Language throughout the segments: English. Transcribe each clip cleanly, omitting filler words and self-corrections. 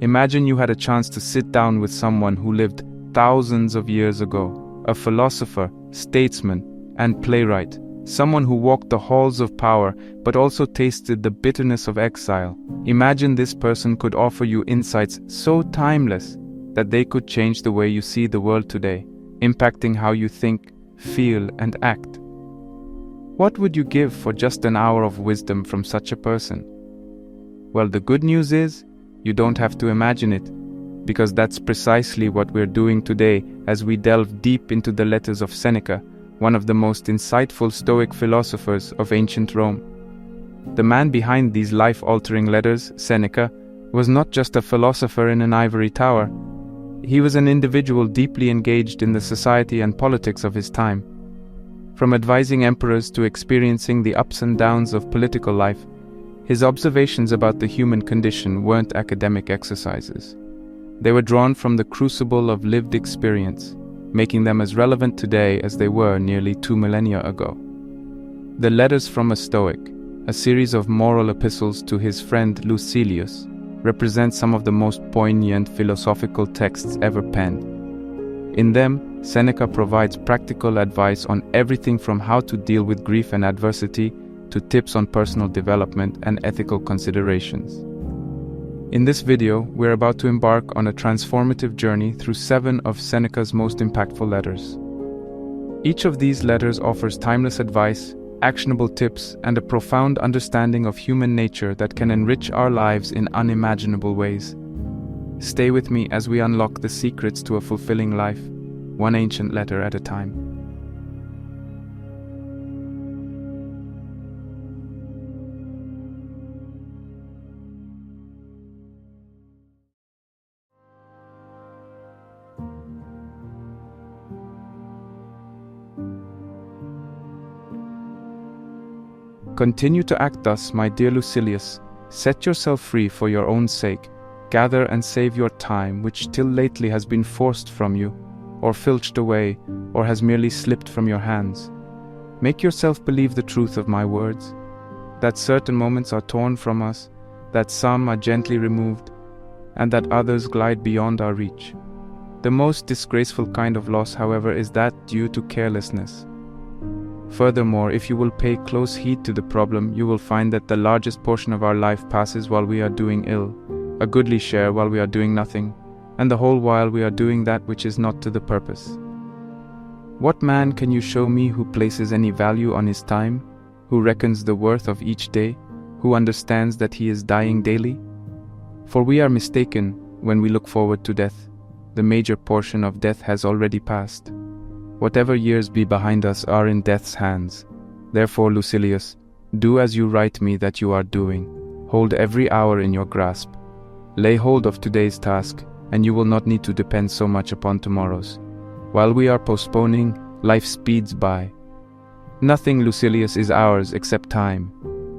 Imagine you had a chance to sit down with someone who lived thousands of years ago, a philosopher, statesman, and playwright, someone who walked the halls of power but also tasted the bitterness of exile. Imagine this person could offer you insights so timeless that they could change the way you see the world today, impacting how you think, feel, and act. What would you give for just an hour of wisdom from such a person? Well, the good news is, you don't have to imagine it, because that's precisely what we're doing today as we delve deep into the letters of Seneca, one of the most insightful Stoic philosophers of ancient Rome. The man behind these life-altering letters, Seneca, was not just a philosopher in an ivory tower. He was an individual deeply engaged in the society and politics of his time. From advising emperors to experiencing the ups and downs of political life, his observations about the human condition weren't academic exercises. They were drawn from the crucible of lived experience, making them as relevant today as they were nearly 2 millennia ago. The Letters from a Stoic, a series of moral epistles to his friend Lucilius, represent some of the most poignant philosophical texts ever penned. In them, Seneca provides practical advice on everything from how to deal with grief and adversity to tips on personal development and ethical considerations. In this video, we're about to embark on a transformative journey through 7 of Seneca's most impactful letters. Each of these letters offers timeless advice, actionable tips, and a profound understanding of human nature that can enrich our lives in unimaginable ways. Stay with me as we unlock the secrets to a fulfilling life, one ancient letter at a time. Continue to act thus, my dear Lucilius. Set yourself free for your own sake. Gather and save your time, which till lately has been forced from you, or filched away, or has merely slipped from your hands. Make yourself believe the truth of my words, that certain moments are torn from us, that some are gently removed, and that others glide beyond our reach. The most disgraceful kind of loss, however, is that due to carelessness. Furthermore, if you will pay close heed to the problem, you will find that the largest portion of our life passes while we are doing ill, a goodly share while we are doing nothing, and the whole while we are doing that which is not to the purpose. What man can you show me who places any value on his time, who reckons the worth of each day, who understands that he is dying daily? For we are mistaken when we look forward to death. The major portion of death has already passed. Whatever years be behind us are in death's hands. Therefore, Lucilius, do as you write me that you are doing. Hold every hour in your grasp. Lay hold of today's task, and you will not need to depend so much upon tomorrow's. While we are postponing, life speeds by. Nothing, Lucilius, is ours except time.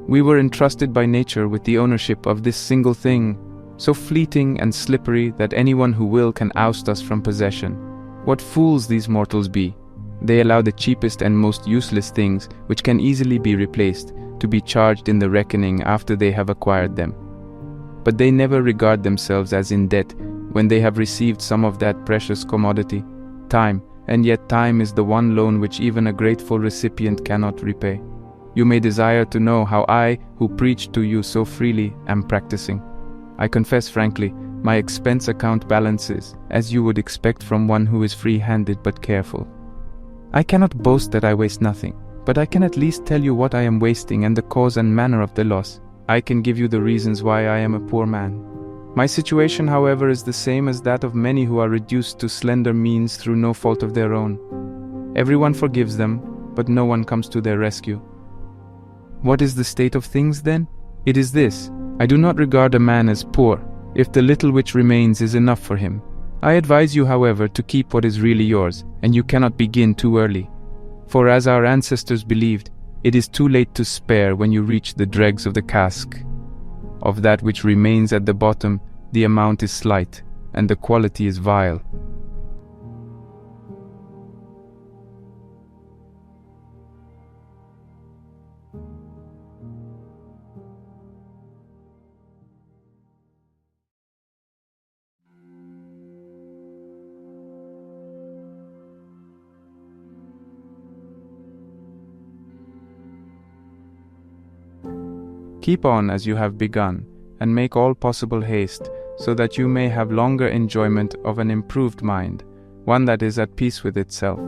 We were entrusted by nature with the ownership of this single thing, so fleeting and slippery that anyone who will can oust us from possession. What fools these mortals be! They allow the cheapest and most useless things, which can easily be replaced, to be charged in the reckoning after they have acquired them. But they never regard themselves as in debt when they have received some of that precious commodity, time, and yet time is the one loan which even a grateful recipient cannot repay. You may desire to know how I, who preach to you so freely, am practicing. I confess frankly, my expense account balances, as you would expect from one who is free-handed but careful. I cannot boast that I waste nothing, but I can at least tell you what I am wasting and the cause and manner of the loss. I can give you the reasons why I am a poor man. My situation, however, is the same as that of many who are reduced to slender means through no fault of their own. Everyone forgives them, but no one comes to their rescue. What is the state of things then? It is this: I do not regard a man as poor, if the little which remains is enough for him. I advise you, however, to keep what is really yours, and you cannot begin too early. For as our ancestors believed, it is too late to spare when you reach the dregs of the cask. Of that which remains at the bottom, the amount is slight, and the quality is vile. Keep on as you have begun, and make all possible haste, so that you may have longer enjoyment of an improved mind, one that is at peace with itself.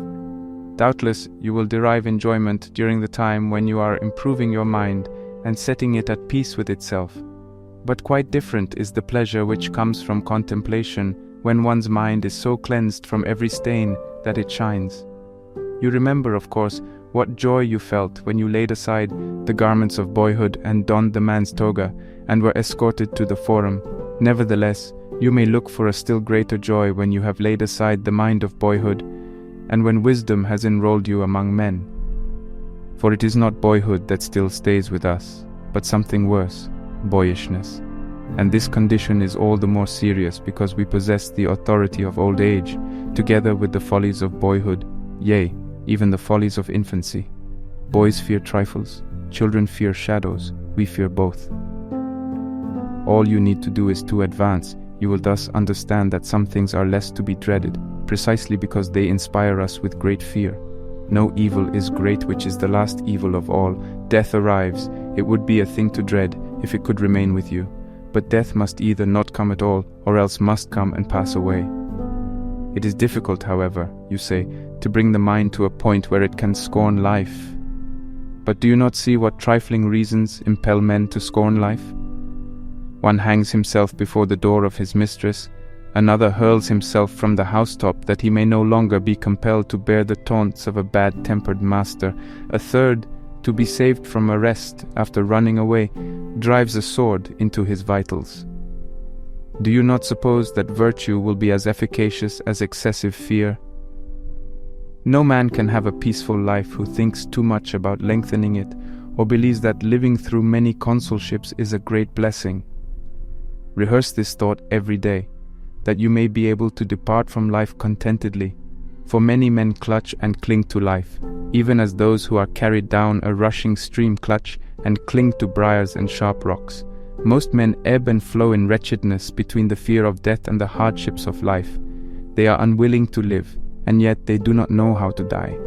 Doubtless, you will derive enjoyment during the time when you are improving your mind and setting it at peace with itself. But quite different is the pleasure which comes from contemplation when one's mind is so cleansed from every stain that it shines. You remember, of course, what joy you felt when you laid aside the garments of boyhood and donned the man's toga and were escorted to the forum. Nevertheless, you may look for a still greater joy when you have laid aside the mind of boyhood and when wisdom has enrolled you among men. For it is not boyhood that still stays with us, but something worse, boyishness. And this condition is all the more serious because we possess the authority of old age, together with the follies of boyhood, yea, even the follies of infancy. Boys fear trifles, children fear shadows, we fear both. All you need to do is to advance. You will thus understand that some things are less to be dreaded, precisely because they inspire us with great fear. No evil is great which is the last evil of all. Death arrives. It would be a thing to dread if it could remain with you. But death must either not come at all, or else must come and pass away. It is difficult, however, you say, to bring the mind to a point where it can scorn life. But do you not see what trifling reasons impel men to scorn life? One hangs himself before the door of his mistress, another hurls himself from the housetop that he may no longer be compelled to bear the taunts of a bad-tempered master, a third, to be saved from arrest after running away, drives a sword into his vitals. Do you not suppose that virtue will be as efficacious as excessive fear? No man can have a peaceful life who thinks too much about lengthening it, or believes that living through many consulships is a great blessing. Rehearse this thought every day, that you may be able to depart from life contentedly, for many men clutch and cling to life, even as those who are carried down a rushing stream clutch and cling to briars and sharp rocks. Most men ebb and flow in wretchedness between the fear of death and the hardships of life. They are unwilling to live, and yet they do not know how to die.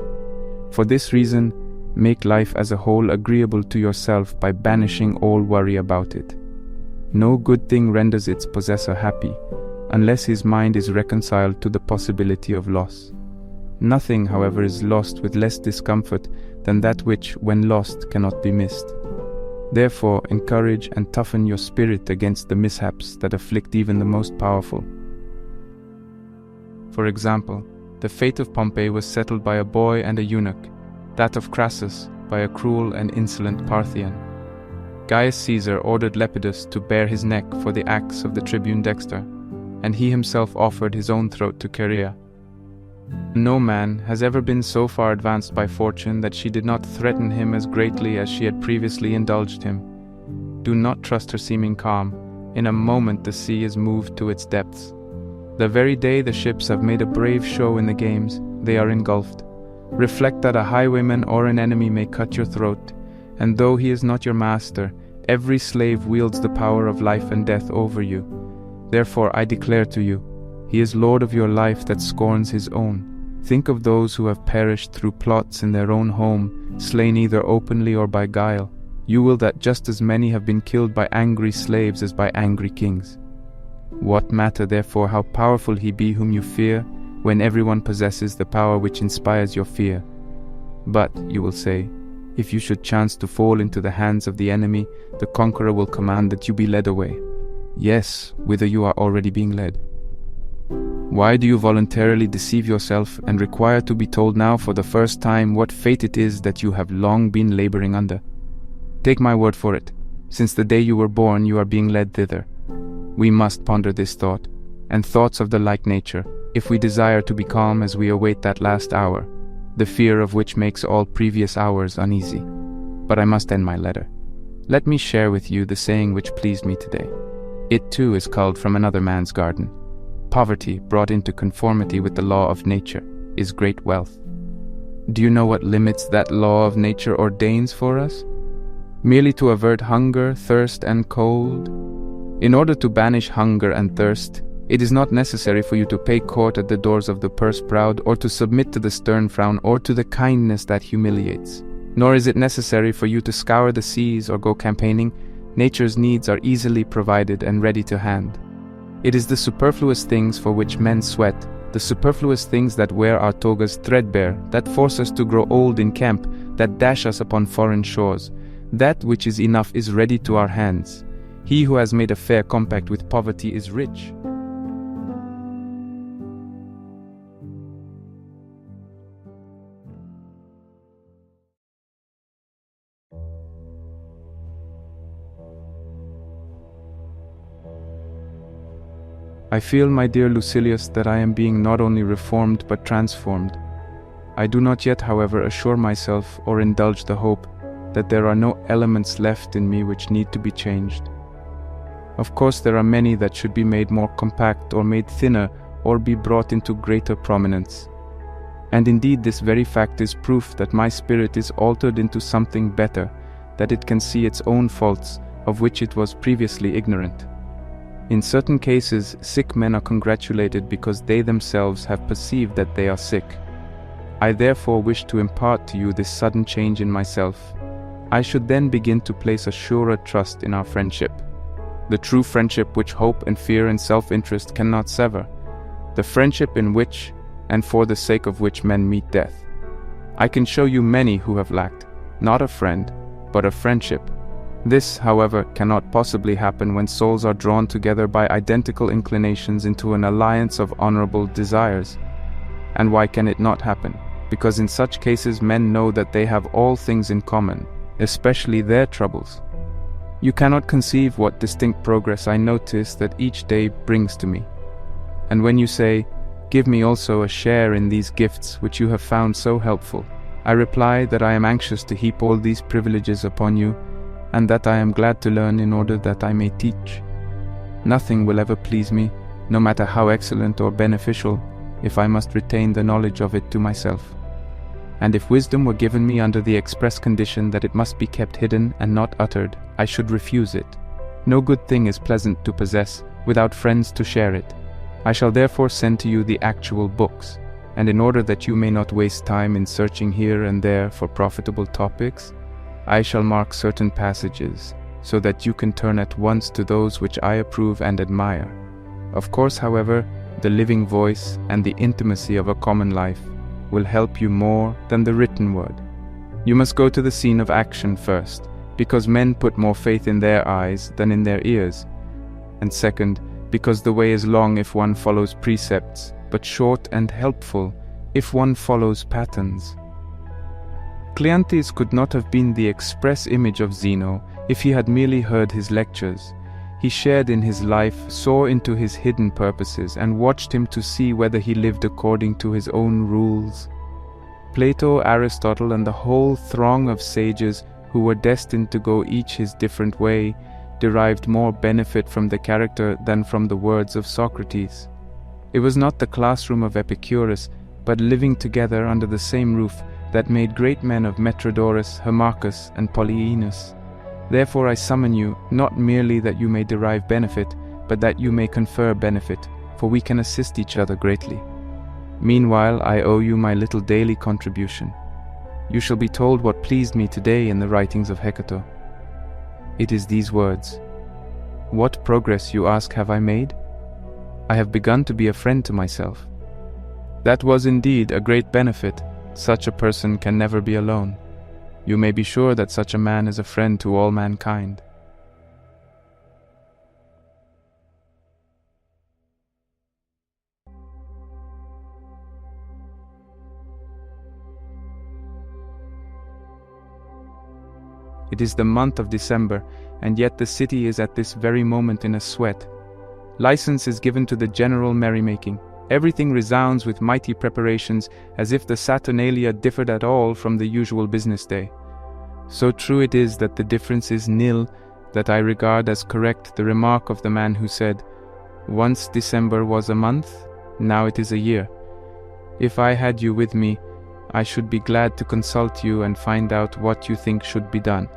For this reason, make life as a whole agreeable to yourself by banishing all worry about it. No good thing renders its possessor happy, unless his mind is reconciled to the possibility of loss. Nothing, however, is lost with less discomfort than that which, when lost, cannot be missed. Therefore, encourage and toughen your spirit against the mishaps that afflict even the most powerful. For example, the fate of Pompey was settled by a boy and a eunuch, that of Crassus by a cruel and insolent Parthian. Gaius Caesar ordered Lepidus to bare his neck for the acts of the tribune Dexter, and he himself offered his own throat to Chaerea. No man has ever been so far advanced by fortune that she did not threaten him as greatly as she had previously indulged him. Do not trust her seeming calm. In a moment the sea is moved to its depths. The very day the ships have made a brave show in the games, they are engulfed. Reflect that a highwayman or an enemy may cut your throat, and though he is not your master, every slave wields the power of life and death over you. Therefore I declare to you, he is Lord of your life that scorns his own. Think of those who have perished through plots in their own home, slain either openly or by guile. You will that just as many have been killed by angry slaves as by angry kings. What matter therefore how powerful he be whom you fear, when everyone possesses the power which inspires your fear? But, you will say, if you should chance to fall into the hands of the enemy, the conqueror will command that you be led away. Yes, whither you are already being led. Why do you voluntarily deceive yourself and require to be told now for the first time what fate it is that you have long been laboring under? Take my word for it, since the day you were born you are being led thither. We must ponder this thought, and thoughts of the like nature, if we desire to be calm as we await that last hour, the fear of which makes all previous hours uneasy. But I must end my letter. Let me share with you the saying which pleased me today. It too is culled from another man's garden. Poverty, brought into conformity with the law of nature, is great wealth. Do you know what limits that law of nature ordains for us? Merely to avert hunger, thirst, and cold. In order to banish hunger and thirst, it is not necessary for you to pay court at the doors of the purse-proud, or to submit to the stern frown, or to the kindness that humiliates. Nor is it necessary for you to scour the seas or go campaigning, Nature's needs are easily provided and ready to hand. It is the superfluous things for which men sweat, the superfluous things that wear our togas threadbare, that force us to grow old in camp, that dash us upon foreign shores. That which is enough is ready to our hands. He who has made a fair compact with poverty is rich. I feel, my dear Lucilius, that I am being not only reformed but transformed. I do not yet, however, assure myself or indulge the hope that there are no elements left in me which need to be changed. Of course, there are many that should be made more compact or made thinner or be brought into greater prominence. And indeed, this very fact is proof that my spirit is altered into something better, that it can see its own faults, of which it was previously ignorant. In certain cases, sick men are congratulated because they themselves have perceived that they are sick. I therefore wish to impart to you this sudden change in myself. I should then begin to place a surer trust in our friendship. The true friendship which hope and fear and self-interest cannot sever. The friendship in which, and for the sake of which men meet death. I can show you many who have lacked, not a friend, but a friendship. This, however, cannot possibly happen when souls are drawn together by identical inclinations into an alliance of honorable desires. And why can it not happen? Because in such cases men know that they have all things in common, especially their troubles. You cannot conceive what distinct progress I notice that each day brings to me. And when you say, "Give me also a share in these gifts which you have found so helpful," I reply that I am anxious to heap all these privileges upon you, and that I am glad to learn in order that I may teach. Nothing will ever please me, no matter how excellent or beneficial, if I must retain the knowledge of it to myself. And if wisdom were given me under the express condition that it must be kept hidden and not uttered, I should refuse it. No good thing is pleasant to possess, without friends to share it. I shall therefore send to you the actual books, and in order that you may not waste time in searching here and there for profitable topics, I shall mark certain passages, so that you can turn at once to those which I approve and admire. Of course, however, the living voice and the intimacy of a common life will help you more than the written word. You must go to the scene of action first, because men put more faith in their eyes than in their ears. And second, because the way is long if one follows precepts, but short and helpful if one follows patterns. Cleanthes could not have been the express image of Zeno if he had merely heard his lectures. He shared in his life, saw into his hidden purposes, and watched him to see whether he lived according to his own rules. Plato, Aristotle, and the whole throng of sages who were destined to go each his different way derived more benefit from the character than from the words of Socrates. It was not the classroom of Epicurus, but living together under the same roof, that made great men of Metrodorus, Hermarchus, and Polyaenus. Therefore I summon you, not merely that you may derive benefit, but that you may confer benefit, for we can assist each other greatly. Meanwhile I owe you my little daily contribution. You shall be told what pleased me today in the writings of Hecato. It is these words: "What progress, you ask, have I made? I have begun to be a friend to myself." That was indeed a great benefit. Such a person can never be alone. You may be sure that such a man is a friend to all mankind. It is the month of December, and yet the city is at this very moment in a sweat. License is given to the general merrymaking. Everything resounds with mighty preparations, as if the Saturnalia differed at all from the usual business day. So true it is that the difference is nil, that I regard as correct the remark of the man who said, "Once December was a month, now it is a year." If I had you with me, I should be glad to consult you and find out what you think should be done,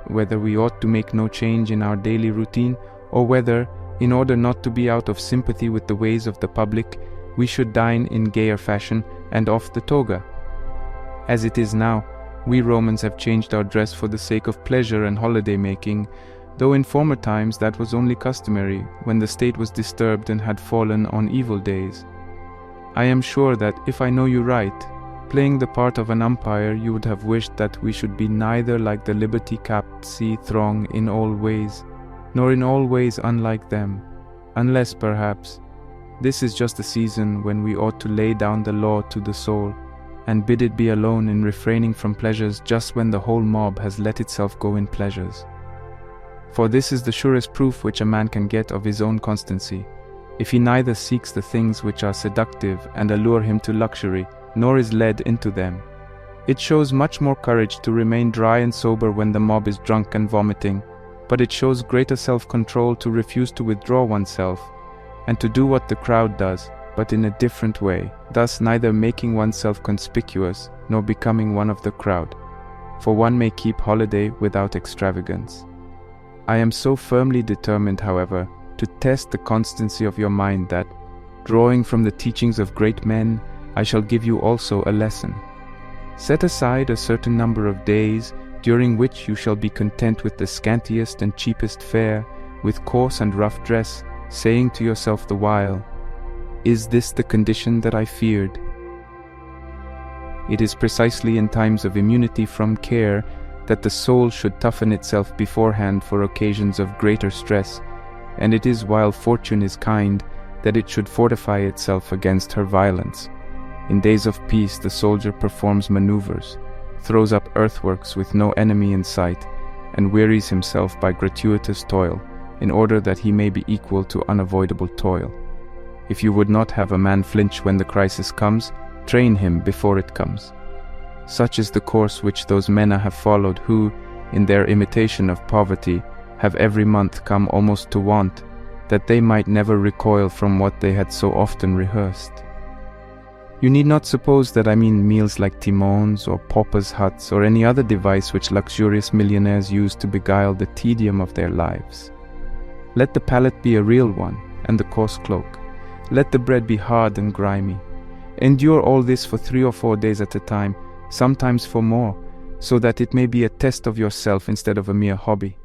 whether we ought to make no change in our daily routine, or whether, in order not to be out of sympathy with the ways of the public, we should dine in gayer fashion and off the toga. As it is now, we Romans have changed our dress for the sake of pleasure and holiday making, though in former times that was only customary, when the state was disturbed and had fallen on evil days. I am sure that, if I know you right, playing the part of an umpire, you would have wished that we should be neither like the liberty-capped sea throng in all ways, nor in all ways unlike them, unless, perhaps, this is just a season when we ought to lay down the law to the soul, and bid it be alone in refraining from pleasures just when the whole mob has let itself go in pleasures. For this is the surest proof which a man can get of his own constancy, if he neither seeks the things which are seductive and allure him to luxury, nor is led into them. It shows much more courage to remain dry and sober when the mob is drunk and vomiting, but it shows greater self-control to refuse to withdraw oneself, and to do what the crowd does, but in a different way, thus neither making oneself conspicuous, nor becoming one of the crowd. For one may keep holiday without extravagance. I am so firmly determined, however, to test the constancy of your mind that, drawing from the teachings of great men, I shall give you also a lesson. Set aside a certain number of days, during which you shall be content with the scantiest and cheapest fare, with coarse and rough dress, saying to yourself the while, "Is this the condition that I feared?" It is precisely in times of immunity from care that the soul should toughen itself beforehand for occasions of greater stress, and it is while fortune is kind that it should fortify itself against her violence. In days of peace the soldier performs maneuvers, throws up earthworks with no enemy in sight, and wearies himself by gratuitous toil, in order that he may be equal to unavoidable toil. If you would not have a man flinch when the crisis comes, train him before it comes. Such is the course which those men have followed who, in their imitation of poverty, have every month come almost to want, that they might never recoil from what they had so often rehearsed. You need not suppose that I mean meals like timons or paupers' huts or any other device which luxurious millionaires use to beguile the tedium of their lives. Let the pallet be a real one, and the coarse cloak. Let the bread be hard and grimy. Endure all this for 3 or 4 days at a time, sometimes for more, so that it may be a test of yourself instead of a mere hobby.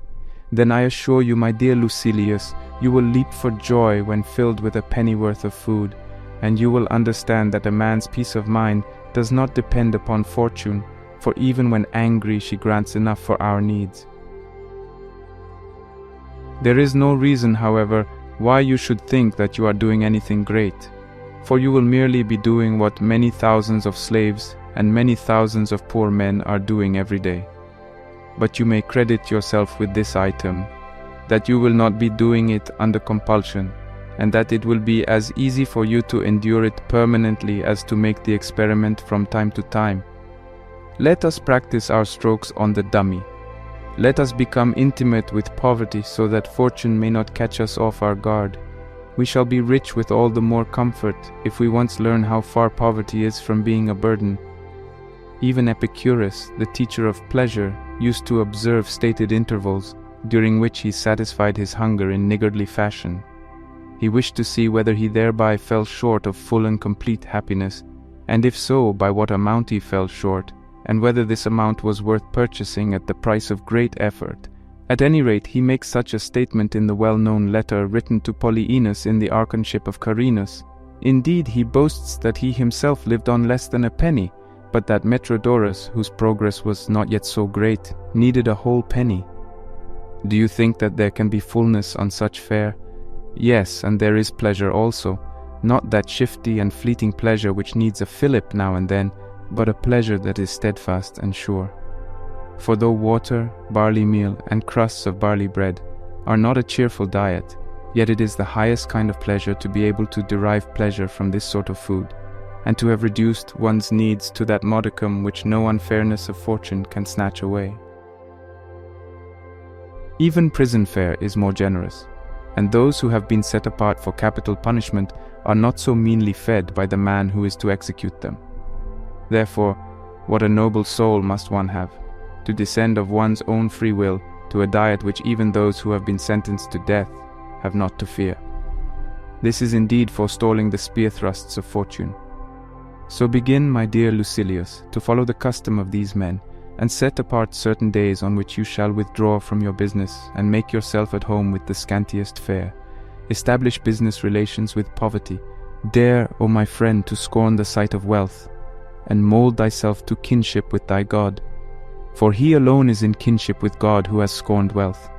Then I assure you, my dear Lucilius, you will leap for joy when filled with a pennyworth of food, and you will understand that a man's peace of mind does not depend upon fortune, for even when angry she grants enough for our needs. There is no reason, however, why you should think that you are doing anything great, for you will merely be doing what many thousands of slaves and many thousands of poor men are doing every day. But you may credit yourself with this item, that you will not be doing it under compulsion, and that it will be as easy for you to endure it permanently as to make the experiment from time to time. Let us practice our strokes on the dummy. Let us become intimate with poverty so that fortune may not catch us off our guard. We shall be rich with all the more comfort if we once learn how far poverty is from being a burden. Even Epictetus, the teacher of pleasure, used to observe stated intervals, during which he satisfied his hunger in niggardly fashion. He wished to see whether he thereby fell short of full and complete happiness, and if so, by what amount he fell short, and whether this amount was worth purchasing at the price of great effort. At any rate, he makes such a statement in the well-known letter written to Polyaenus in the archonship of Carinus. Indeed, he boasts that he himself lived on less than a penny, but that Metrodorus, whose progress was not yet so great, needed a whole penny. Do you think that there can be fullness on such fare? Yes, and there is pleasure also, not that shifty and fleeting pleasure which needs a fillip now and then, but a pleasure that is steadfast and sure. For though water, barley meal, and crusts of barley bread are not a cheerful diet, yet it is the highest kind of pleasure to be able to derive pleasure from this sort of food, and to have reduced one's needs to that modicum which no unfairness of fortune can snatch away. Even prison fare is more generous, and those who have been set apart for capital punishment are not so meanly fed by the man who is to execute them. Therefore, what a noble soul must one have, to descend of one's own free will to a diet which even those who have been sentenced to death have not to fear. This is indeed forestalling the spear thrusts of fortune. So begin, my dear Lucilius, to follow the custom of these men, and set apart certain days on which you shall withdraw from your business, and make yourself at home with the scantiest fare. Establish business relations with poverty. Dare, O my friend, to scorn the sight of wealth, and mold thyself to kinship with thy God. For he alone is in kinship with God who has scorned wealth.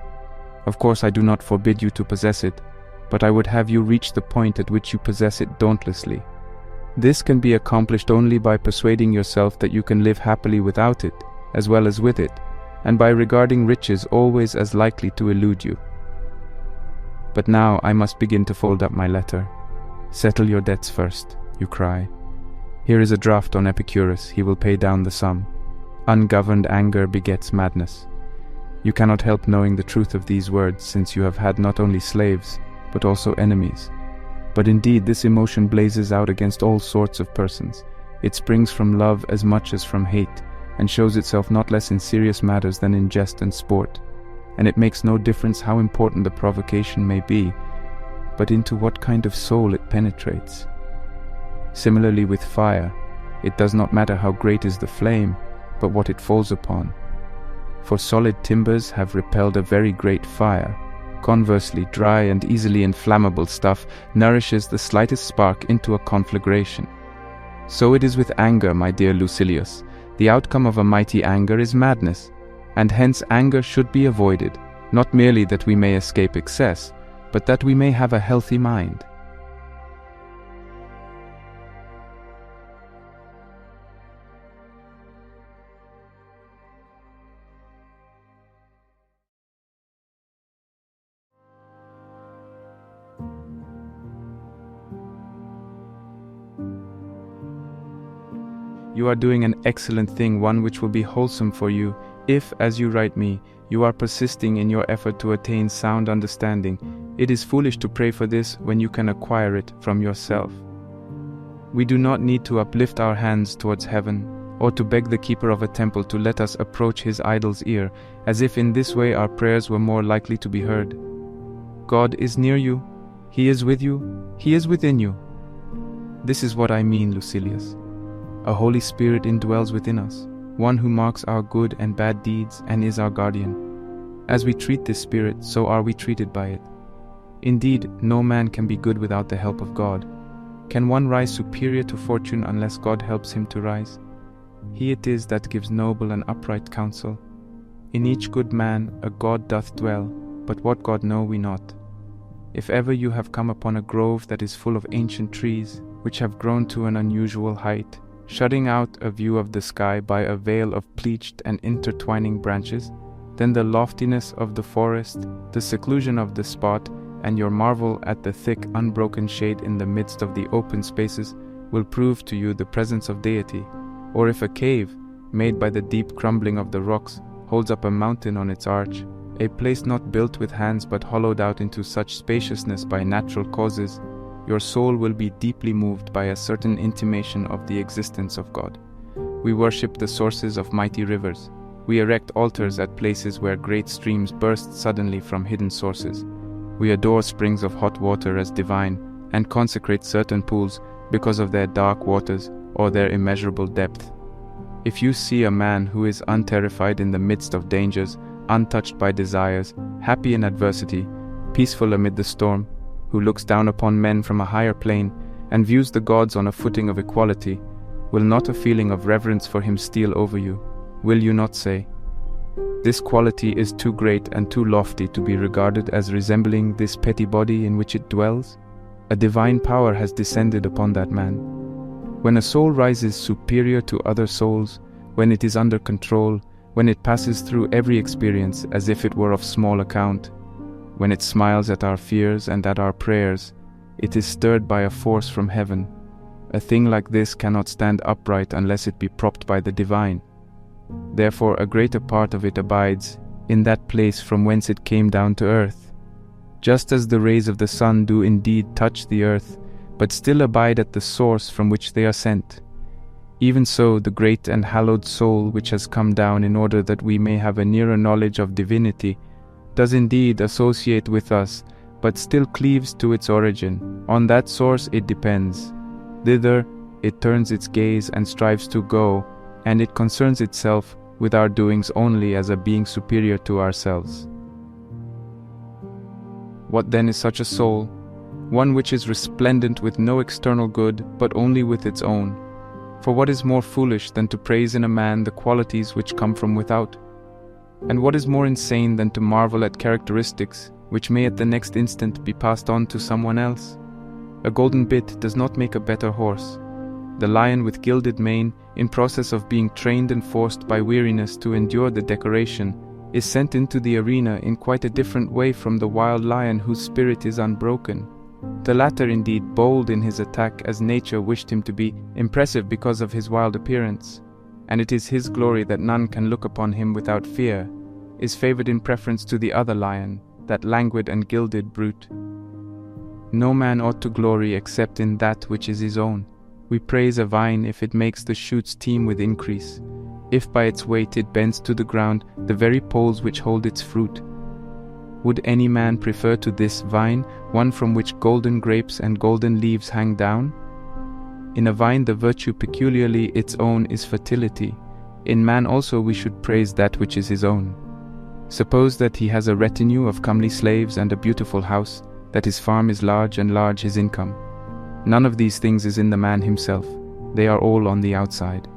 Of course, I do not forbid you to possess it, but I would have you reach the point at which you possess it dauntlessly. This can be accomplished only by persuading yourself that you can live happily without it, as well as with it, and by regarding riches always as likely to elude you. But now I must begin to fold up my letter. Settle your debts first, you cry. Here is a draft on Epictetus, he will pay down the sum. Ungoverned anger begets madness. You cannot help knowing the truth of these words, since you have had not only slaves, but also enemies. But indeed this emotion blazes out against all sorts of persons. It springs from love as much as from hate, and shows itself not less in serious matters than in jest and sport. And it makes no difference how important the provocation may be, but into what kind of soul it penetrates. Similarly with fire, it does not matter how great is the flame, but what it falls upon. For solid timbers have repelled a very great fire. Conversely, dry and easily inflammable stuff nourishes the slightest spark into a conflagration. So it is with anger, my dear Lucilius. The outcome of a mighty anger is madness, and hence anger should be avoided, not merely that we may escape excess, but that we may have a healthy mind. You are doing an excellent thing, one which will be wholesome for you, if, as you write me, you are persisting in your effort to attain sound understanding. It is foolish to pray for this when you can acquire it from yourself. We do not need to uplift our hands towards heaven, or to beg the keeper of a temple to let us approach his idol's ear, as if in this way our prayers were more likely to be heard. God is near you, he is with you, he is within you. This is what I mean, Lucilius. A Holy Spirit indwells within us, one who marks our good and bad deeds and is our guardian. As we treat this Spirit, so are we treated by it. Indeed, no man can be good without the help of God. Can one rise superior to fortune unless God helps him to rise? He it is that gives noble and upright counsel. In each good man a God doth dwell, but what God know we not. If ever you have come upon a grove that is full of ancient trees, which have grown to an unusual height, shutting out a view of the sky by a veil of pleached and intertwining branches, then the loftiness of the forest, the seclusion of the spot, and your marvel at the thick, unbroken shade in the midst of the open spaces will prove to you the presence of deity. Or if a cave, made by the deep crumbling of the rocks, holds up a mountain on its arch, a place not built with hands but hollowed out into such spaciousness by natural causes, your soul will be deeply moved by a certain intimation of the existence of God. We worship the sources of mighty rivers. We erect altars at places where great streams burst suddenly from hidden sources. We adore springs of hot water as divine, and consecrate certain pools because of their dark waters or their immeasurable depth. If you see a man who is unterrified in the midst of dangers, untouched by desires, happy in adversity, peaceful amid the storm, who looks down upon men from a higher plane and views the gods on a footing of equality, will not a feeling of reverence for him steal over you? Will you not say, "This quality is too great and too lofty to be regarded as resembling this petty body in which it dwells? A divine power has descended upon that man." When a soul rises superior to other souls, when it is under control, when it passes through every experience as if it were of small account, when it smiles at our fears and at our prayers, it is stirred by a force from heaven. A thing like this cannot stand upright unless it be propped by the divine. Therefore a greater part of it abides in that place from whence it came down to earth. Just as the rays of the sun do indeed touch the earth, but still abide at the source from which they are sent, even so the great and hallowed soul which has come down in order that we may have a nearer knowledge of divinity, does indeed associate with us, but still cleaves to its origin. On that source it depends. Thither it turns its gaze and strives to go, and it concerns itself with our doings only as a being superior to ourselves. What then is such a soul? One which is resplendent with no external good, but only with its own. For what is more foolish than to praise in a man the qualities which come from without? And what is more insane than to marvel at characteristics which may at the next instant be passed on to someone else? A golden bit does not make a better horse. The lion with gilded mane, in process of being trained and forced by weariness to endure the decoration, is sent into the arena in quite a different way from the wild lion whose spirit is unbroken. The latter indeed bold in his attack as nature wished him to be, impressive because of his wild appearance, and it is his glory that none can look upon him without fear, is favored in preference to the other lion, that languid and gilded brute. No man ought to glory except in that which is his own. We praise a vine if it makes the shoots teem with increase, if by its weight it bends to the ground the very poles which hold its fruit. Would any man prefer to this vine one from which golden grapes and golden leaves hang down? In a vine the virtue peculiarly its own is fertility. In man also we should praise that which is his own. Suppose that he has a retinue of comely slaves and a beautiful house, that his farm is large and large his income. None of these things is in the man himself, they are all on the outside.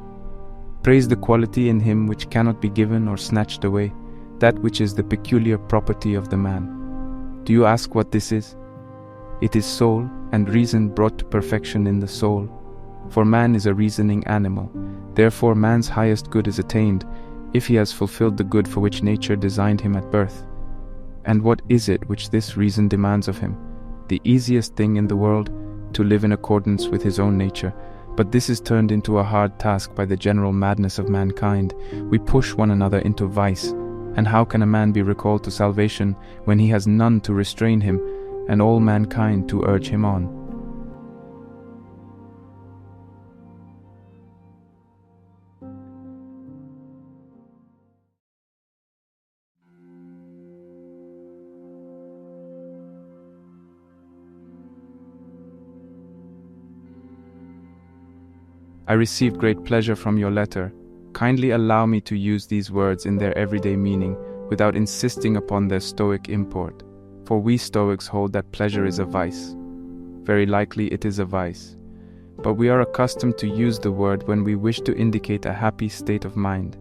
Praise the quality in him which cannot be given or snatched away, that which is the peculiar property of the man. Do you ask what this is? It is soul, and reason brought to perfection in the soul. For man is a reasoning animal, therefore man's highest good is attained, if he has fulfilled the good for which nature designed him at birth. And what is it which this reason demands of him? The easiest thing in the world, to live in accordance with his own nature, but this is turned into a hard task by the general madness of mankind. We push one another into vice, and how can a man be recalled to salvation when he has none to restrain him, and all mankind to urge him on? I received great pleasure from your letter. Kindly allow me to use these words in their everyday meaning, without insisting upon their Stoic import. For we Stoics hold that pleasure is a vice. Very likely it is a vice. But we are accustomed to use the word when we wish to indicate a happy state of mind.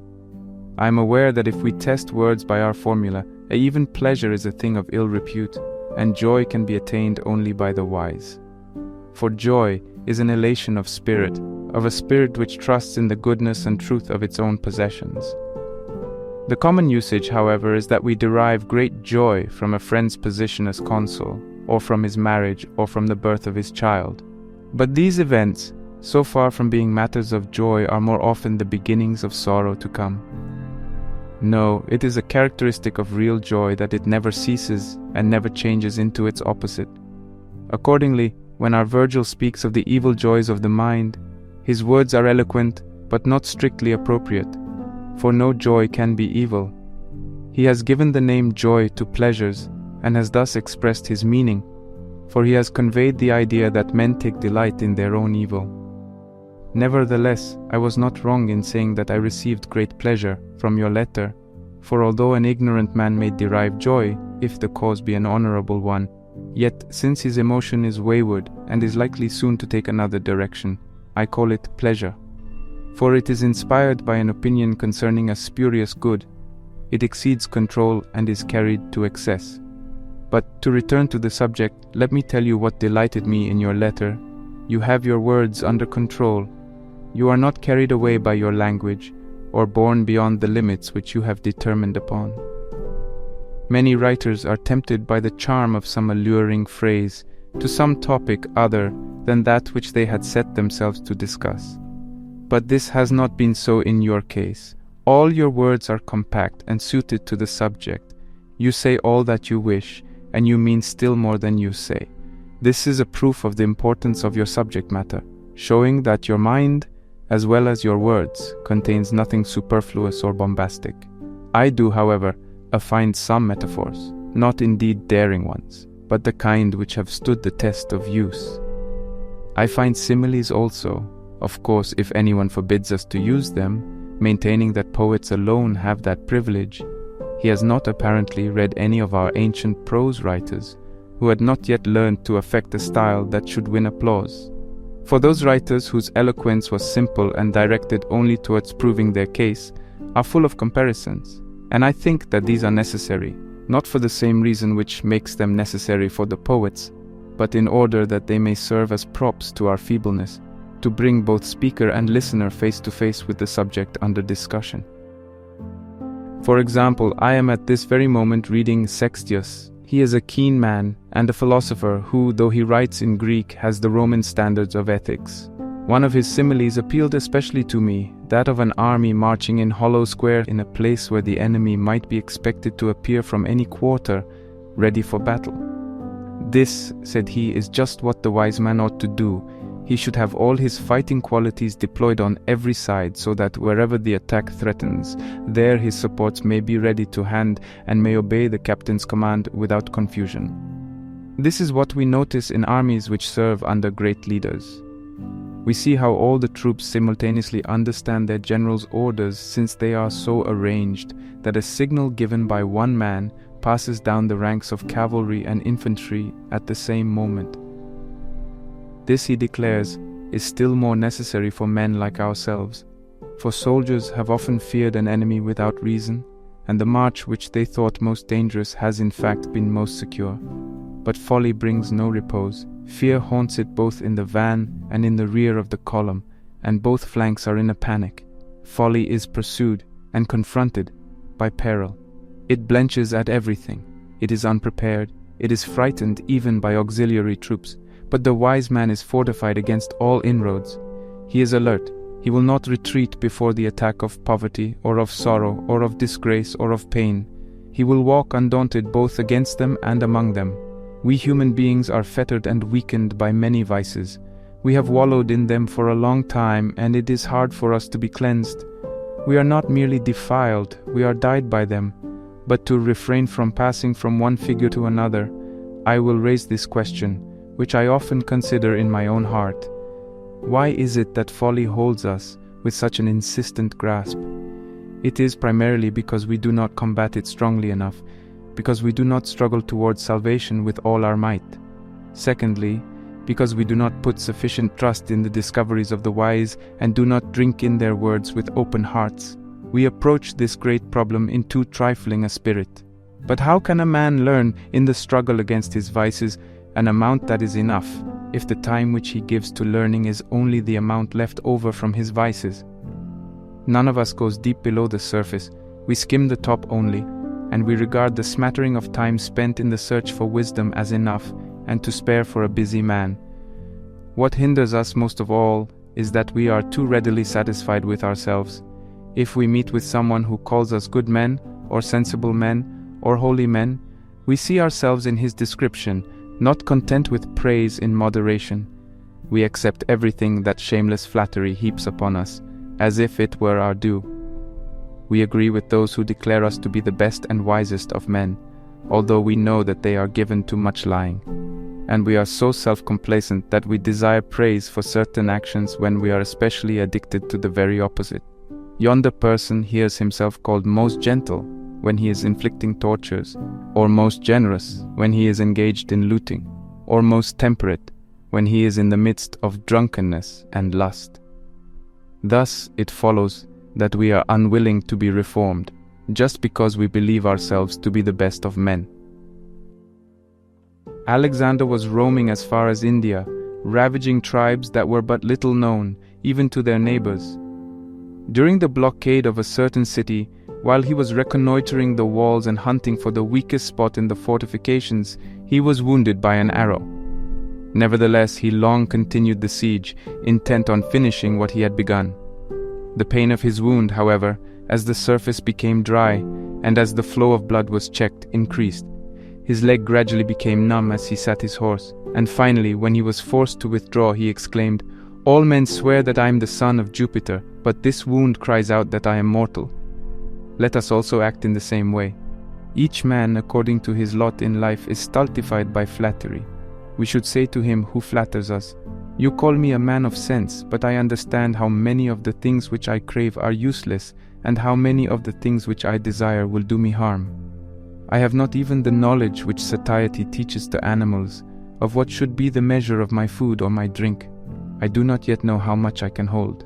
I am aware that if we test words by our formula, even pleasure is a thing of ill repute, and joy can be attained only by the wise. For joy is an elation of spirit, of a spirit which trusts in the goodness and truth of its own possessions. The common usage, however, is that we derive great joy from a friend's position as consul, or from his marriage, or from the birth of his child. But these events, so far from being matters of joy, are more often the beginnings of sorrow to come. No, it is a characteristic of real joy that it never ceases and never changes into its opposite. Accordingly, when our Virgil speaks of the evil joys of the mind, his words are eloquent, but not strictly appropriate, for no joy can be evil. He has given the name joy to pleasures, and has thus expressed his meaning, for he has conveyed the idea that men take delight in their own evil. Nevertheless, I was not wrong in saying that I received great pleasure from your letter, for although an ignorant man may derive joy, if the cause be an honorable one, yet since his emotion is wayward and is likely soon to take another direction, I call it pleasure. For it is inspired by an opinion concerning a spurious good. It exceeds control and is carried to excess. But to return to the subject, let me tell you what delighted me in your letter. You have your words under control. You are not carried away by your language, or borne beyond the limits which you have determined upon. Many writers are tempted by the charm of some alluring phrase to some topic other than that which they had set themselves to discuss. But this has not been so in your case. All your words are compact and suited to the subject. You say all that you wish, and you mean still more than you say. This is a proof of the importance of your subject matter, showing that your mind, as well as your words, contains nothing superfluous or bombastic. I do, however, find some metaphors, not indeed daring ones, but the kind which have stood the test of use. I find similes also, of course, if anyone forbids us to use them, maintaining that poets alone have that privilege. He has not apparently read any of our ancient prose writers, who had not yet learned to affect a style that should win applause. For those writers whose eloquence was simple and directed only towards proving their case are full of comparisons, and I think that these are necessary, not for the same reason which makes them necessary for the poets, but in order that they may serve as props to our feebleness, to bring both speaker and listener face to face with the subject under discussion. For example, I am at this very moment reading Sextius. He is a keen man and a philosopher who, though he writes in Greek, has the Roman standards of ethics. One of his similes appealed especially to me, that of an army marching in hollow square in a place where the enemy might be expected to appear from any quarter, ready for battle. This, said he, is just what the wise man ought to do. He should have all his fighting qualities deployed on every side, so that wherever the attack threatens, there his supports may be ready to hand and may obey the captain's command without confusion. This is what we notice in armies which serve under great leaders. We see how all the troops simultaneously understand their general's orders, since they are so arranged that a signal given by one man passes down the ranks of cavalry and infantry at the same moment. This, he declares, is still more necessary for men like ourselves, for soldiers have often feared an enemy without reason, and the march which they thought most dangerous has in fact been most secure. But folly brings no repose. Fear haunts it both in the van and in the rear of the column, and both flanks are in a panic. Folly is pursued and confronted by peril. It blenches at everything. It is unprepared. It is frightened even by auxiliary troops. But the wise man is fortified against all inroads. He is alert. He will not retreat before the attack of poverty, or of sorrow, or of disgrace, or of pain. He will walk undaunted both against them and among them. We human beings are fettered and weakened by many vices. We have wallowed in them for a long time, and it is hard for us to be cleansed. We are not merely defiled, we are dyed by them. But to refrain from passing from one figure to another, I will raise this question, which I often consider in my own heart. Why is it that folly holds us with such an insistent grasp? It is primarily because we do not combat it strongly enough, because we do not struggle towards salvation with all our might. Secondly, because we do not put sufficient trust in the discoveries of the wise and do not drink in their words with open hearts. We approach this great problem in too trifling a spirit. But how can a man learn, in the struggle against his vices, an amount that is enough, if the time which he gives to learning is only the amount left over from his vices? None of us goes deep below the surface. We skim the top only, and we regard the smattering of time spent in the search for wisdom as enough and to spare for a busy man. What hinders us most of all is that we are too readily satisfied with ourselves. If we meet with someone who calls us good men, or sensible men, or holy men, we see ourselves in his description, not content with praise in moderation. We accept everything that shameless flattery heaps upon us, as if it were our due. We agree with those who declare us to be the best and wisest of men, although we know that they are given to much lying. And we are so self-complacent that we desire praise for certain actions when we are especially addicted to the very opposite. Yonder person hears himself called most gentle when he is inflicting tortures, or most generous when he is engaged in looting, or most temperate when he is in the midst of drunkenness and lust. Thus it follows that we are unwilling to be reformed, just because we believe ourselves to be the best of men. Alexander was roaming as far as India, ravaging tribes that were but little known, even to their neighbors. During the blockade of a certain city, while he was reconnoitering the walls and hunting for the weakest spot in the fortifications, he was wounded by an arrow. Nevertheless, he long continued the siege, intent on finishing what he had begun. The pain of his wound, however, as the surface became dry, and as the flow of blood was checked, increased. His leg gradually became numb as he sat his horse, and finally, when he was forced to withdraw, he exclaimed, "All men swear that I am the son of Jupiter, but this wound cries out that I am mortal." Let us also act in the same way. Each man, according to his lot in life, is stultified by flattery. We should say to him who flatters us, You call me a man of sense, but I understand how many of the things which I crave are useless, and how many of the things which I desire will do me harm. I have not even the knowledge which satiety teaches to animals, of what should be the measure of my food or my drink. I do not yet know how much I can hold.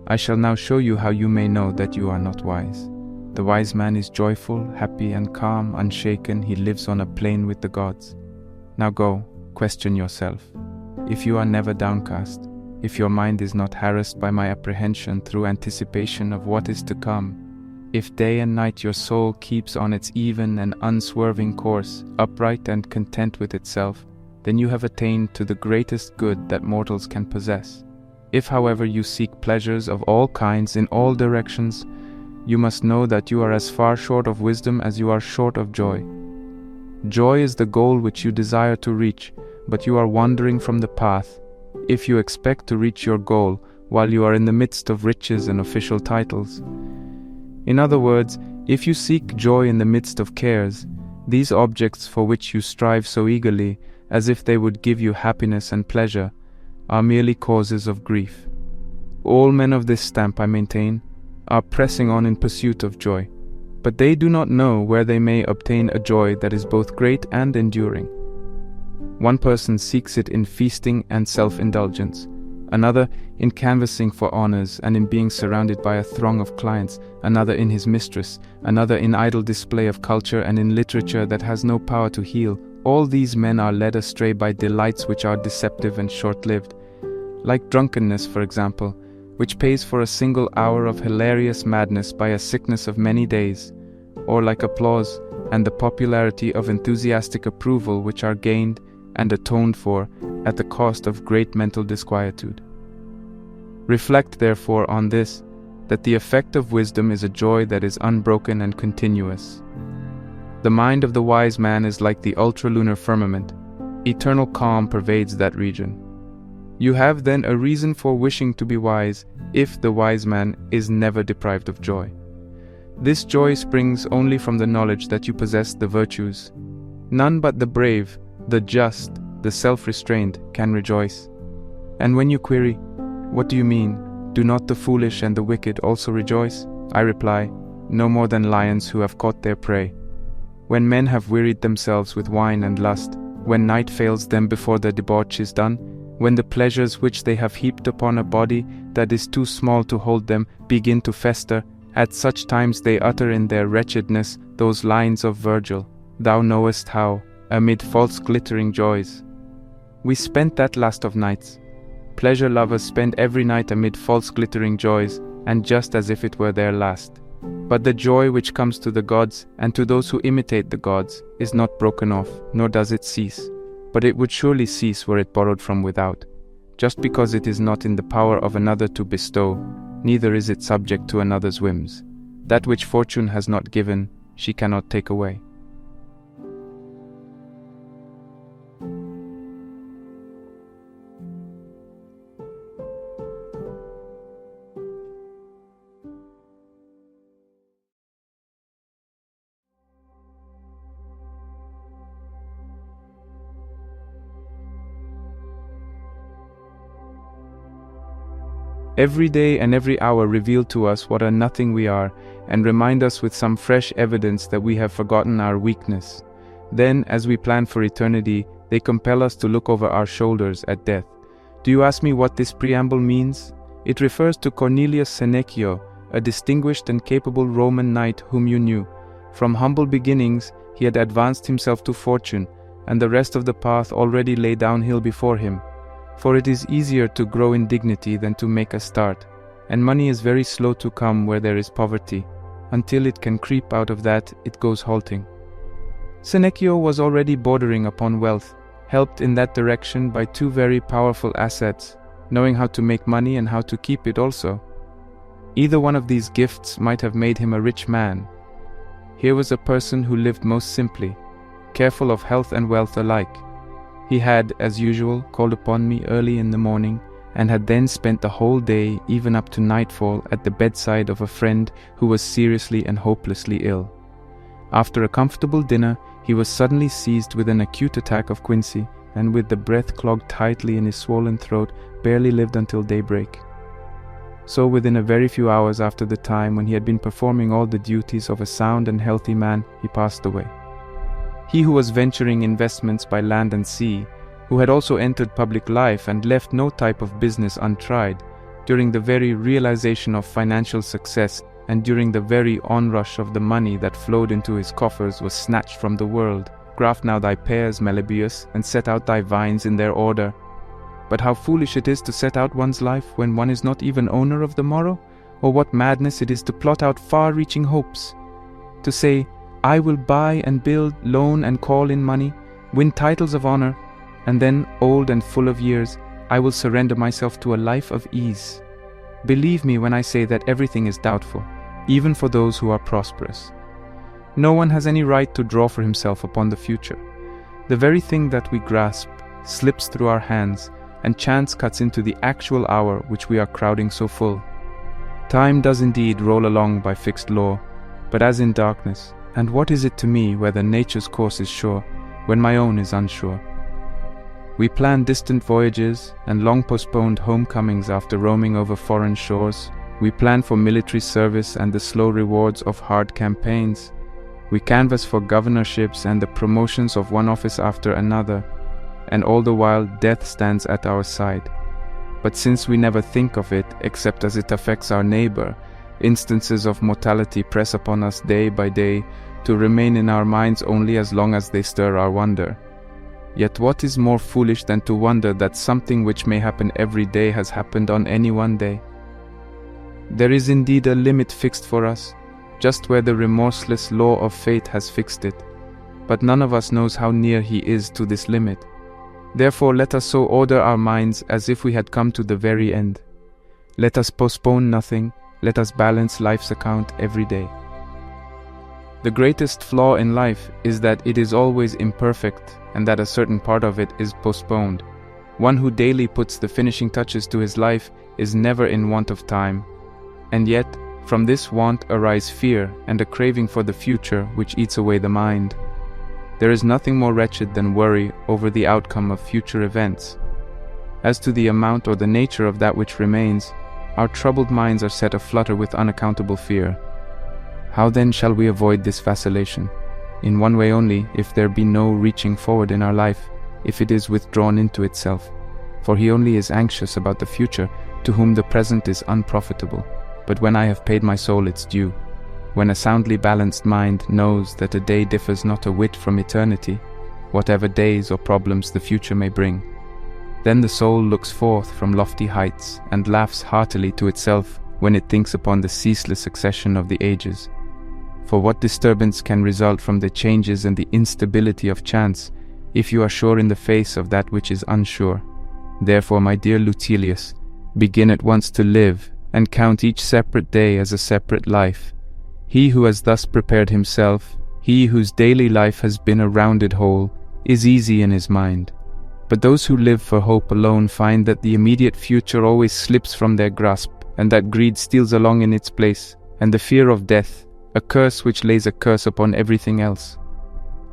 I shall now show you how you may know that you are not wise. The wise man is joyful, happy and calm, unshaken. He lives on a plane with the gods. Now go, question yourself. If you are never downcast, if your mind is not harassed by my apprehension through anticipation of what is to come, if day and night your soul keeps on its even and unswerving course, upright and content with itself, then you have attained to the greatest good that mortals can possess. If, however, you seek pleasures of all kinds in all directions, you must know that you are as far short of wisdom as you are short of joy. Joy is the goal which you desire to reach, but you are wandering from the path. If you expect to reach your goal while you are in the midst of riches and official titles. In other words, if you seek joy in the midst of cares, these objects for which you strive so eagerly, as if they would give you happiness and pleasure, are merely causes of grief. All men of this stamp, I maintain, are pressing on in pursuit of joy, but they do not know where they may obtain a joy that is both great and enduring. One person seeks it in feasting and self-indulgence, another in canvassing for honors and in being surrounded by a throng of clients, another in his mistress, another in idle display of culture and in literature that has no power to heal. All these men are led astray by delights which are deceptive and short-lived, like drunkenness, for example, which pays for a single hour of hilarious madness by a sickness of many days, or like applause and the popularity of enthusiastic approval which are gained and atoned for at the cost of great mental disquietude. Reflect therefore on this, that the effect of wisdom is a joy that is unbroken and continuous. The mind of the wise man is like the ultralunar firmament. Eternal calm pervades that region. You have then a reason for wishing to be wise, if the wise man is never deprived of joy. This joy springs only from the knowledge that you possess the virtues. None but the brave, the just, the self-restrained can rejoice. And when you query, what do you mean? Do not the foolish and the wicked also rejoice? I reply, no more than lions who have caught their prey. When men have wearied themselves with wine and lust, when night fails them before their debauch is done, when the pleasures which they have heaped upon a body that is too small to hold them begin to fester, at such times they utter in their wretchedness those lines of Virgil, "Thou knowest how, amid false glittering joys." We spent that last of nights. Pleasure lovers spend every night amid false glittering joys, and just as if it were their last. But the joy which comes to the gods, and to those who imitate the gods, is not broken off, nor does it cease. But it would surely cease were it borrowed from without. Just because it is not in the power of another to bestow, neither is it subject to another's whims. That which fortune has not given, she cannot take away. Every day and every hour reveal to us what a nothing we are, and remind us with some fresh evidence that we have forgotten our weakness. Then, as we plan for eternity, they compel us to look over our shoulders at death. Do you ask me what this preamble means? It refers to Cornelius Seneca, a distinguished and capable Roman knight whom you knew. From humble beginnings, he had advanced himself to fortune, and the rest of the path already lay downhill before him. For it is easier to grow in dignity than to make a start, and money is very slow to come where there is poverty. Until it can creep out of that, it goes halting. Seneca was already bordering upon wealth, helped in that direction by two very powerful assets, knowing how to make money and how to keep it also. Either one of these gifts might have made him a rich man. Here was a person who lived most simply, careful of health and wealth alike. He had, as usual, called upon me early in the morning, and had then spent the whole day, even up to nightfall, at the bedside of a friend who was seriously and hopelessly ill. After a comfortable dinner, he was suddenly seized with an acute attack of quinsy, and with the breath clogged tightly in his swollen throat, barely lived until daybreak. So within a very few hours after the time when he had been performing all the duties of a sound and healthy man, he passed away. He who was venturing investments by land and sea, who had also entered public life and left no type of business untried, during the very realization of financial success and during the very onrush of the money that flowed into his coffers, was snatched from the world. Graft now thy pears, Melibæus, and set out thy vines in their order. But how foolish it is to set out one's life when one is not even owner of the morrow, or what madness it is to plot out far-reaching hopes. To say, I will buy and build, loan and call in money, win titles of honor, and then, old and full of years, I will surrender myself to a life of ease. Believe me when I say that everything is doubtful, even for those who are prosperous. No one has any right to draw for himself upon the future. The very thing that we grasp slips through our hands, and chance cuts into the actual hour which we are crowding so full. Time does indeed roll along by fixed law, but as in darkness, and what is it to me whether nature's course is sure, when my own is unsure? We plan distant voyages and long postponed homecomings after roaming over foreign shores. We plan for military service and the slow rewards of hard campaigns. We canvass for governorships and the promotions of one office after another, and all the while death stands at our side. But since we never think of it except as it affects our neighbor, instances of mortality press upon us day by day to remain in our minds only as long as they stir our wonder. Yet what is more foolish than to wonder that something which may happen every day has happened on any one day? There is indeed a limit fixed for us, just where the remorseless law of fate has fixed it, but none of us knows how near he is to this limit. Therefore let us so order our minds as if we had come to the very end. Let us postpone nothing, let us balance life's account every day. The greatest flaw in life is that it is always imperfect, and that a certain part of it is postponed. One who daily puts the finishing touches to his life is never in want of time, and yet from this want arise fear and a craving for the future which eats away the mind. There is nothing more wretched than worry over the outcome of future events. As to the amount or the nature of that which remains, our troubled minds are set aflutter with unaccountable fear. How then shall we avoid this vacillation? In one way only, if there be no reaching forward in our life, if it is withdrawn into itself. For he only is anxious about the future, to whom the present is unprofitable. But when I have paid my soul its due, when a soundly balanced mind knows that a day differs not a whit from eternity, whatever days or problems the future may bring, then the soul looks forth from lofty heights and laughs heartily to itself when it thinks upon the ceaseless succession of the ages. For what disturbance can result from the changes and the instability of chance, if you are sure in the face of that which is unsure? Therefore, my dear Lucilius, begin at once to live, and count each separate day as a separate life. He who has thus prepared himself, he whose daily life has been a rounded whole, is easy in his mind. But those who live for hope alone find that the immediate future always slips from their grasp, and that greed steals along in its place, and the fear of death, a curse which lays a curse upon everything else.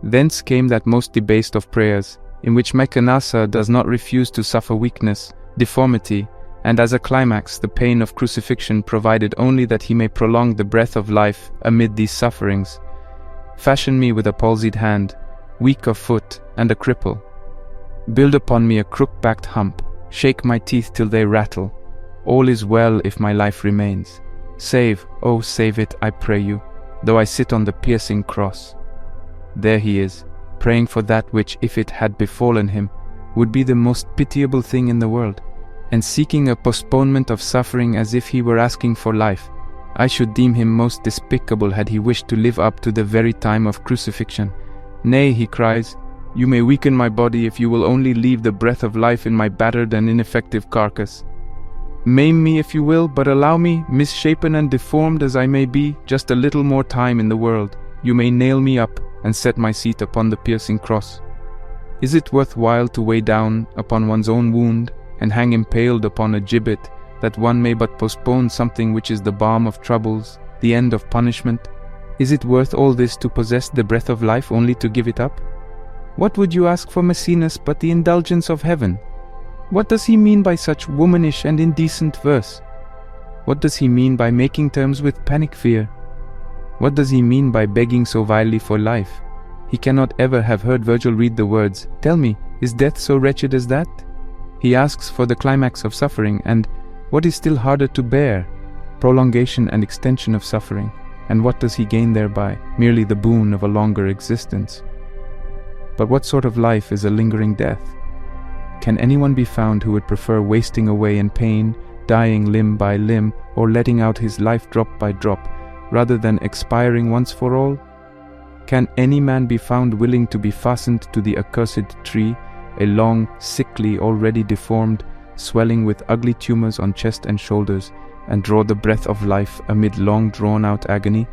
Thence came that most debased of prayers, in which Mecanassa does not refuse to suffer weakness, deformity, and as a climax the pain of crucifixion, provided only that he may prolong the breath of life amid these sufferings. Fashion me with a palsied hand, weak of foot, and a cripple. Build upon me a crook-backed hump, shake my teeth till they rattle. All is well if my life remains. Save, oh save it, I pray you, though I sit on the piercing cross. There he is, praying for that which, if it had befallen him, would be the most pitiable thing in the world, and seeking a postponement of suffering as if he were asking for life. I should deem him most despicable had he wished to live up to the very time of crucifixion. Nay, he cries, you may weaken my body if you will only leave the breath of life in my battered and ineffective carcass. Maim me if you will, but allow me, misshapen and deformed as I may be, just a little more time in the world. You may nail me up and set my seat upon the piercing cross. Is it worth while to weigh down upon one's own wound and hang impaled upon a gibbet, that one may but postpone something which is the balm of troubles, the end of punishment? Is it worth all this to possess the breath of life only to give it up? What would you ask for Maecenas but the indulgence of heaven? What does he mean by such womanish and indecent verse? What does he mean by making terms with panic fear? What does he mean by begging so vilely for life? He cannot ever have heard Virgil read the words, "Tell me, is death so wretched as that?" He asks for the climax of suffering, and what is still harder to bear? Prolongation and extension of suffering. And what does he gain thereby? Merely the boon of a longer existence. But what sort of life is a lingering death? Can anyone be found who would prefer wasting away in pain, dying limb by limb, or letting out his life drop by drop, rather than expiring once for all? Can any man be found willing to be fastened to the accursed tree, a long, sickly, already deformed, swelling with ugly tumors on chest and shoulders, and draw the breath of life amid long drawn-out agony?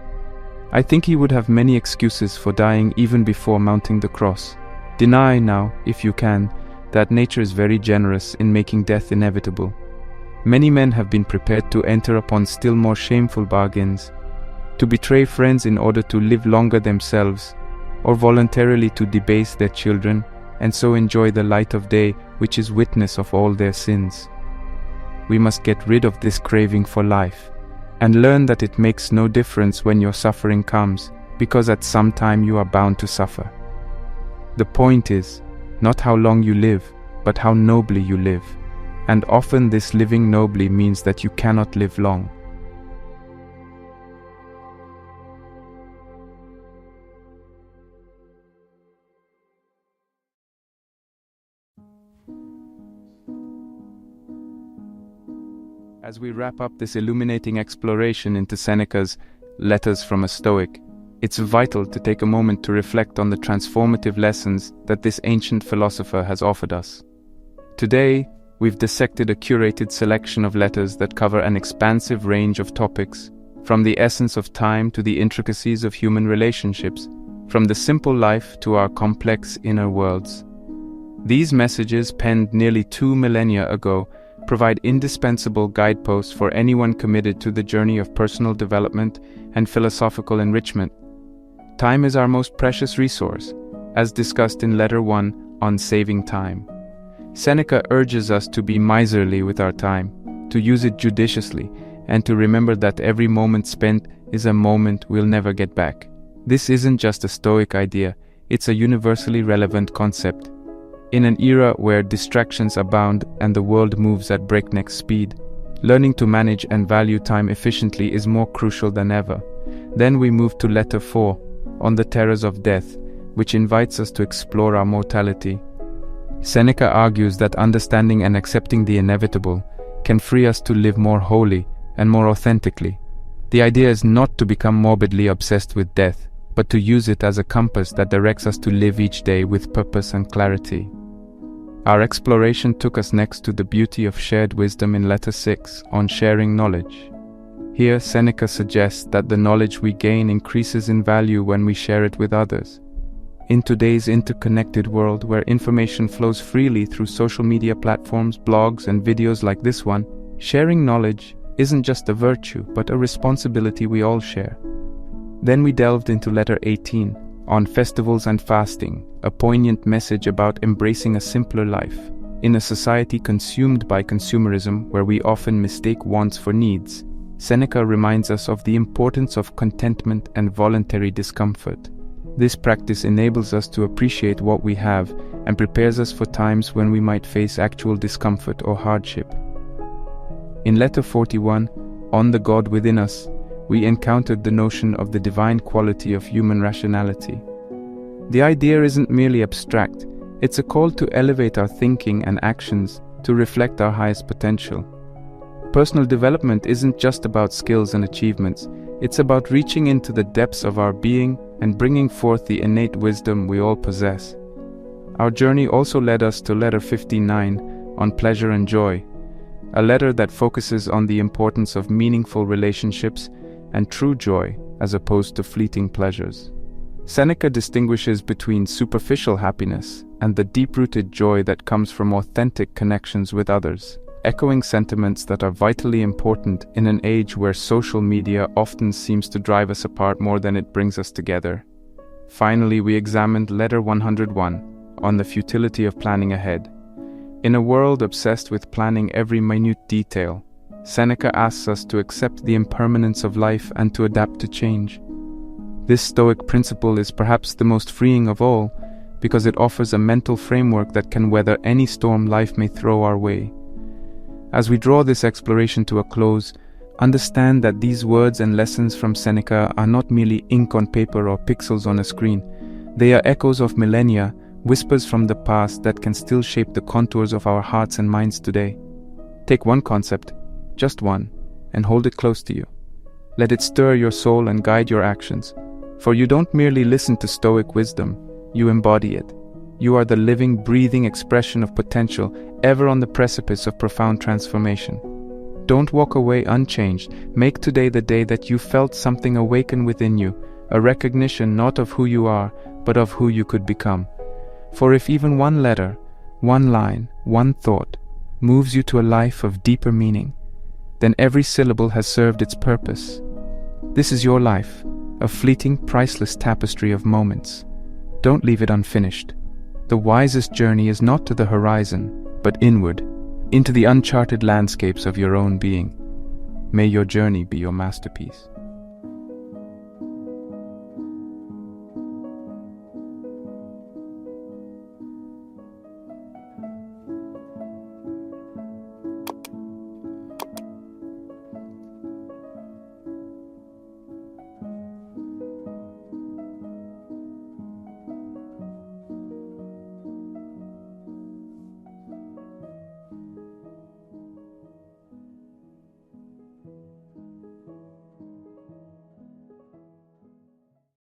I think he would have many excuses for dying even before mounting the cross. Deny now, if you can, that nature is very generous in making death inevitable. Many men have been prepared to enter upon still more shameful bargains, to betray friends in order to live longer themselves, or voluntarily to debase their children, and so enjoy the light of day which is witness of all their sins. We must get rid of this craving for life, and learn that it makes no difference when your suffering comes, because at some time you are bound to suffer. The point is, not how long you live, but how nobly you live, and often this living nobly means that you cannot live long. As we wrap up this illuminating exploration into Seneca's Letters from a Stoic, it's vital to take a moment to reflect on the transformative lessons that this ancient philosopher has offered us. Today, we've dissected a curated selection of letters that cover an expansive range of topics, from the essence of time to the intricacies of human relationships, from the simple life to our complex inner worlds. These messages, penned nearly 2 millennia ago, provide indispensable guideposts for anyone committed to the journey of personal development and philosophical enrichment. Time is our most precious resource, as discussed in Letter 1 on saving time. Seneca urges us to be miserly with our time, to use it judiciously, and to remember that every moment spent is a moment we'll never get back. This isn't just a Stoic idea, it's a universally relevant concept. In an era where distractions abound and the world moves at breakneck speed, learning to manage and value time efficiently is more crucial than ever. Then we move to Letter 4, on the terrors of death, which invites us to explore our mortality. Seneca argues that understanding and accepting the inevitable can free us to live more wholly and more authentically. The idea is not to become morbidly obsessed with death, but to use it as a compass that directs us to live each day with purpose and clarity. Our exploration took us next to the beauty of shared wisdom in Letter 6 on sharing knowledge. Here, Seneca suggests that the knowledge we gain increases in value when we share it with others. In today's interconnected world where information flows freely through social media platforms, blogs, and videos like this one, sharing knowledge isn't just a virtue, but a responsibility we all share. Then we delved into Letter 18, on festivals and fasting, a poignant message about embracing a simpler life. In a society consumed by consumerism, where we often mistake wants for needs, Seneca reminds us of the importance of contentment and voluntary discomfort. This practice enables us to appreciate what we have and prepares us for times when we might face actual discomfort or hardship. In Letter 41, on the God within us, we encountered the notion of the divine quality of human rationality. The idea isn't merely abstract, it's a call to elevate our thinking and actions to reflect our highest potential. Personal development isn't just about skills and achievements, it's about reaching into the depths of our being and bringing forth the innate wisdom we all possess. Our journey also led us to Letter 59 on pleasure and joy, a letter that focuses on the importance of meaningful relationships and true joy as opposed to fleeting pleasures. Seneca distinguishes between superficial happiness and the deep-rooted joy that comes from authentic connections with others, echoing sentiments that are vitally important in an age where social media often seems to drive us apart more than it brings us together. Finally, we examined Letter 101 on the futility of planning ahead. In a world obsessed with planning every minute detail, Seneca asks us to accept the impermanence of life and to adapt to change. This Stoic principle is perhaps the most freeing of all, because it offers a mental framework that can weather any storm life may throw our way. As we draw this exploration to a close, understand that these words and lessons from Seneca are not merely ink on paper or pixels on a screen. They are echoes of millennia, whispers from the past that can still shape the contours of our hearts and minds today. Take one concept, just one, and hold it close to you. Let it stir your soul and guide your actions. For you don't merely listen to Stoic wisdom, you embody it. You are the living, breathing expression of potential, ever on the precipice of profound transformation. Don't walk away unchanged. Make today the day that you felt something awaken within you, a recognition not of who you are, but of who you could become. For if even one letter, one line, one thought moves you to a life of deeper meaning, then every syllable has served its purpose. This is your life, a fleeting, priceless tapestry of moments. Don't leave it unfinished. The wisest journey is not to the horizon, but inward, into the uncharted landscapes of your own being. May your journey be your masterpiece.